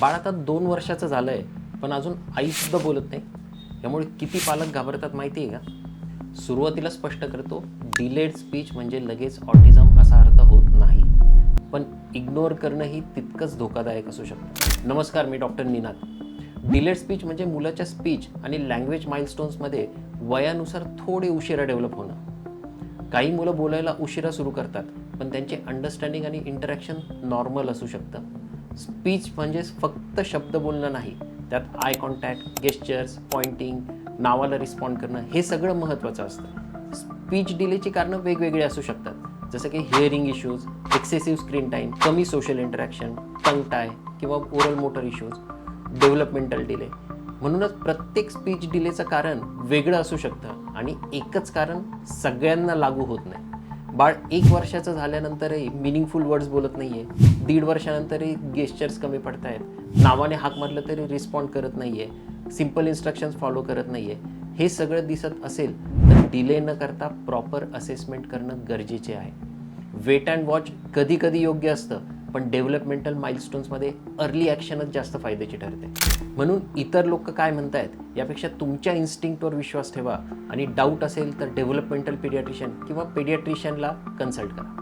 बाळ आता 2 वर्षाचं झालंय, पण अजून आईसुद्धा बोलत नाही. यामुळे किती पालक घाबरतात माहिती आहे का? सुरुवातीला स्पष्ट करतो, डिलेड स्पीच म्हणजे लगेच ऑटिझम असा अर्थ होत नाही. पण इग्नोर करणंही तितकंच धोकादायक असू शकतं. नमस्कार, मी डॉक्टर निनाद. डिलेड स्पीच म्हणजे मुलाच्या स्पीच आणि लँग्वेज माइलस्टोन्समध्ये वयानुसार थोडे उशिरा डेव्हलप होणं. काही मुलं बोलायला उशिरा सुरू करतात, पण त्यांचे अंडरस्टँडिंग आणि इंटरॅक्शन नॉर्मल असू शकतं. स्पीच म्हणजे फक्त शब्द बोलणं नाही, त्यात आय कॉन्टॅक्ट, गेस्चर्स, पॉइंटिंग, नावाला रिस्पॉन्ड करणं हे सगळं महत्त्वाचं असतं. स्पीच डिलेची कारणं वेगवेगळी असू शकतात, जसं की hearing issues, excessive screen time, कमी सोशल इंटरॅक्शन, टंग टाय किंवा oral motor issues, developmental delay. म्हणूनच प्रत्येक स्पीच डिलेचं कारण वेगळं असू शकतं आणि एकच कारण सगळ्यांना लागू होत नाही. बाळ 1 वर्षाचं झाल्यानंतरही मिनिंगफुल वर्ड्स बोलत नाही आहे, 1.5 वर्षानंतरही गेस्चर्स कमी पडत आहेत, नावाने हाक मारलं तरी रिस्पॉन्ड करत नाही आहे, सिम्पल इन्स्ट्रक्शन्स फॉलो करत नाही आहे, हे सगळं दिसत असेल तर डिले न करता प्रॉपर असेसमेंट करणं गरजेचे आहे. वेट अँड वॉच कधी कधी योग्य असतं, पण डेव्हलपमेंटल माइलस्टोन्समध्ये अर्ली ॲक्शनच जास्त फायद्याची ठरते. म्हणून इतर लोक काय म्हणतायत यापेक्षा तुमच्या इन्स्टिंक्टवर विश्वास ठेवा आणि डाऊट असेल तर डेव्हलपमेंटल पीडियाट्रिशियन किंवा पेडियाट्रिशियनला कन्सल्ट करा.